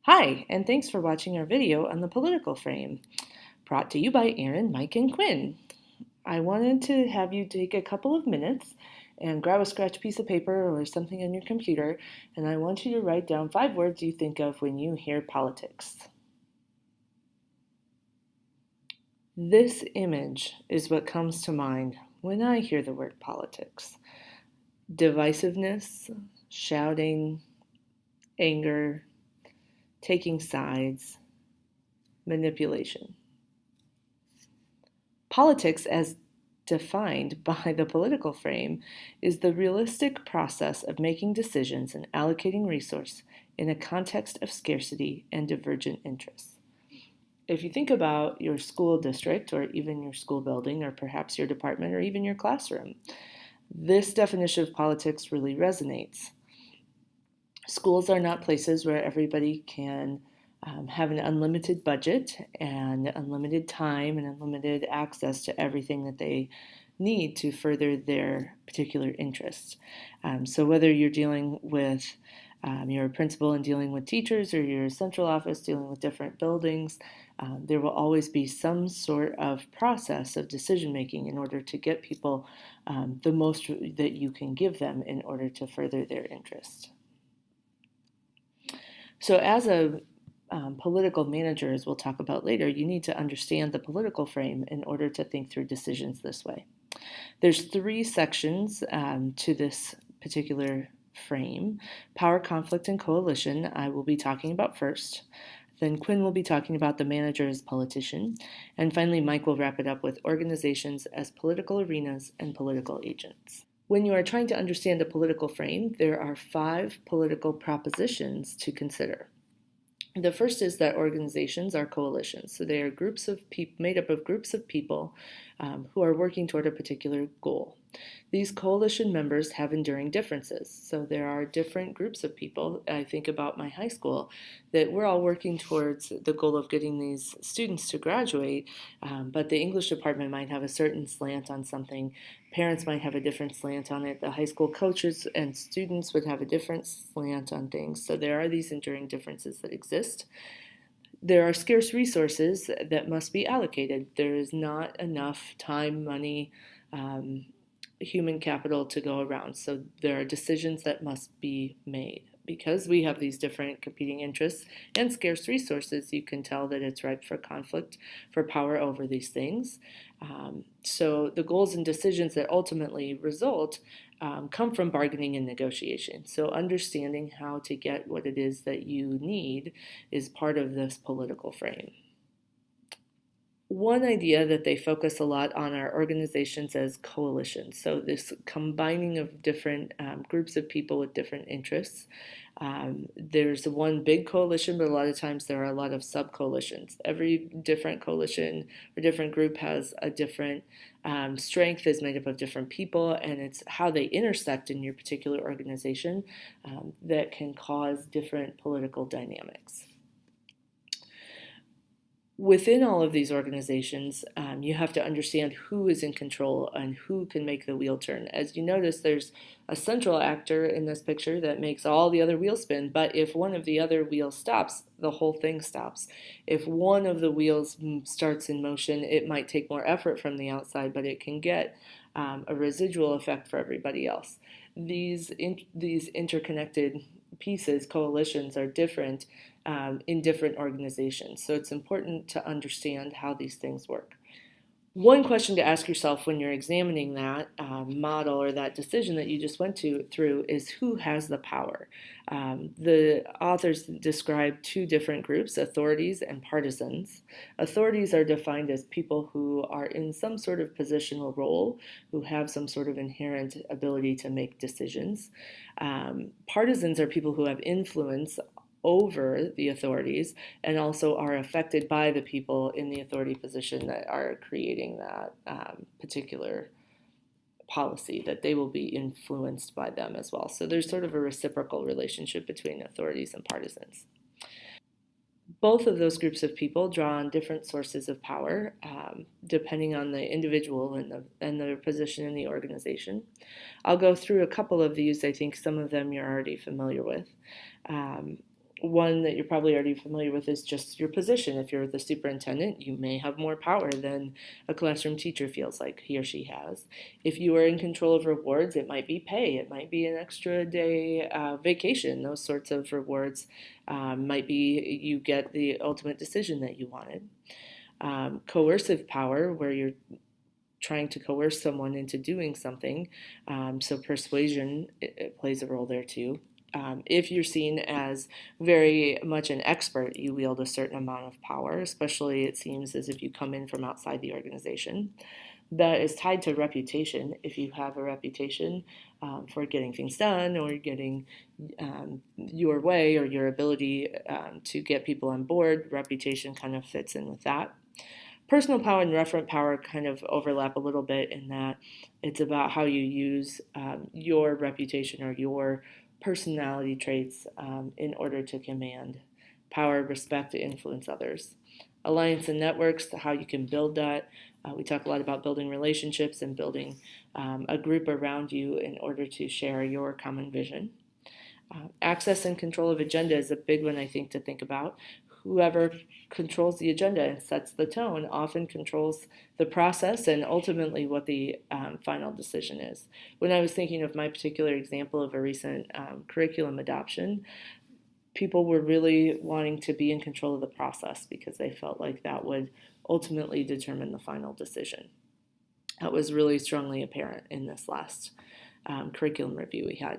Hi, and thanks for watching our video on the political frame, brought to you by Aaron, Mike, and Quinn. I wanted to have you take a couple of minutes and grab a scratch piece of paper or something on your computer, and I want you to write down 5 words you think of when you hear politics. This image is what comes to mind when I hear the word politics. Divisiveness, shouting, anger, taking sides, manipulation. Politics, as defined by the political frame, is the realistic process of making decisions and allocating resource in a context of scarcity and divergent interests. If you think about your school district or even your school building or perhaps your department or even your classroom, this definition of politics really resonates. Schools are not places where everybody can have an unlimited budget and unlimited time and unlimited access to everything that they need to further their particular interests. So whether you're dealing with your principal and dealing with teachers or your central office dealing with different buildings, there will always be some sort of process of decision making in order to get people the most that you can give them in order to further their interests. So as a political manager, as we'll talk about later, you need to understand the political frame in order to think through decisions this way. There's 3 sections to this particular frame. Power, conflict, and coalition I will be talking about first. Then Quinn will be talking about the manager as politician. And finally, Mike will wrap it up with organizations as political arenas and political agents. When you are trying to understand a political frame, there are 5 political propositions to consider. The first is that organizations are coalitions. So they are groups of people made up of groups of people who are working toward a particular goal. These coalition members have enduring differences. So there are different groups of people. I think about my high school that we're all working towards the goal of getting these students to graduate, but the English department might have a certain slant on something. Parents might have a different slant on it. The high school coaches and students would have a different slant on things. So there are these enduring differences that exist. There are scarce resources that must be allocated. There is not enough time, money, human capital to go around. So there are decisions that must be made. Because we have these different competing interests and scarce resources, you can tell that it's ripe for conflict, for power over these things. So the goals and decisions that ultimately result come from bargaining and negotiation. So understanding how to get what it is that you need is part of this political frame. One idea that they focus a lot on are organizations as coalitions. So this combining of different groups of people with different interests. There's one big coalition, but a lot of times there are a lot of sub-coalitions. Every different coalition or different group has a different strength, is made up of different people, and it's how they intersect in your particular organization that can cause different political dynamics. Within all of these organizations, you have to understand who is in control and who can make the wheel turn. As you notice, there's a central actor in this picture that makes all the other wheels spin, but if one of the other wheels stops, the whole thing stops. If one of the wheels starts in motion, it might take more effort from the outside, but it can get a residual effect for everybody else. These interconnected pieces, coalitions, are different in different organizations. So it's important to understand how these things work. One question to ask yourself when you're examining that model or that decision that you just went through is who has the power? The authors describe 2 different groups, authorities and partisans. Authorities are defined as people who are in some sort of positional role, who have some sort of inherent ability to make decisions. Partisans are people who have influence over the authorities and also are affected by the people in the authority position that are creating that particular policy, that they will be influenced by them as well. So there's sort of a reciprocal relationship between authorities and partisans. Both of those groups of people draw on different sources of power depending on the individual and their position in the organization. I'll go through a couple of these. I think some of them you're already familiar with. One that you're probably already familiar with is just your position. If you're the superintendent, you may have more power than a classroom teacher feels like he or she has. If you are in control of rewards, it might be pay, it might be an extra day vacation. Those sorts of rewards might be you get the ultimate decision that you wanted. Coercive power, where you're trying to coerce someone into doing something. So persuasion it plays a role there too. If you're seen as very much an expert, you wield a certain amount of power, especially it seems as if you come in from outside the organization. That is tied to reputation. If you have a reputation for getting things done or getting your way or your ability to get people on board, reputation kind of fits in with that. Personal power and referent power kind of overlap a little bit in that it's about how you use your reputation or your personality traits in order to command power, respect, to influence others. Alliance and networks, how you can build that. We talk a lot about building relationships and building a group around you in order to share your common vision. Access and control of agenda is a big one, I think, to think about. Whoever controls the agenda and sets the tone often controls the process and ultimately what the final decision is. When I was thinking of my particular example of a recent curriculum adoption, people were really wanting to be in control of the process because they felt like that would ultimately determine the final decision. That was really strongly apparent in this last curriculum review we had.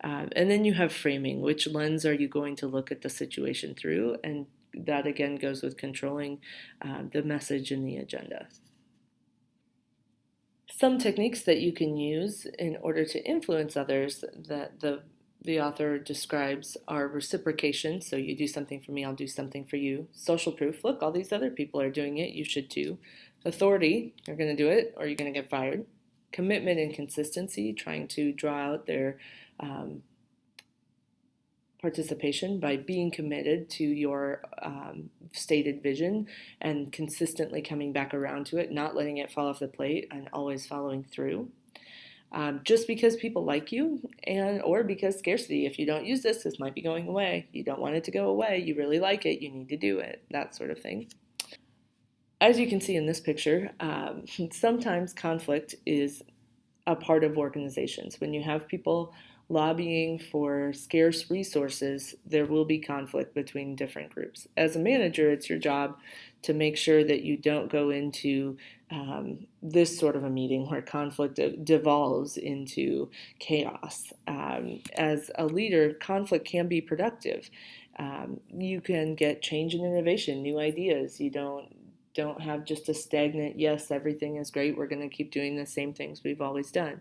And then you have framing. Which lens are you going to look at the situation through? And that again goes with controlling the message and the agenda. Some techniques that you can use in order to influence others that the author describes are reciprocation. So you do something for me, I'll do something for you. Social proof. Look, all these other people are doing it. You should too. Authority. You're going to do it or you're going to get fired. Commitment and consistency. Trying to draw out their participation by being committed to your stated vision and consistently coming back around to it, not letting it fall off the plate and always following through. Just because people like you and or because scarcity. If you don't use this, this might be going away. You don't want it to go away. You really like it. You need to do it. That sort of thing. As you can see in this picture, sometimes conflict is a part of organizations. When you have people lobbying for scarce resources, there will be conflict between different groups. As a manager, it's your job to make sure that you don't go into this sort of a meeting where conflict devolves into chaos. As a leader, conflict can be productive. You can get change and innovation, new ideas. You don't have just a stagnant, yes, everything is great, we're going to keep doing the same things we've always done.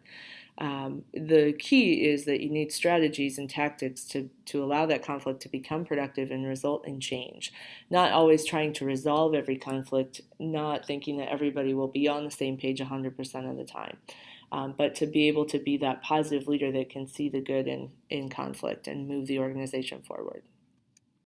The key is that you need strategies and tactics to allow that conflict to become productive and result in change. Not always trying to resolve every conflict, not thinking that everybody will be on the same page 100% of the time. But to be able to be that positive leader that can see the good in conflict and move the organization forward.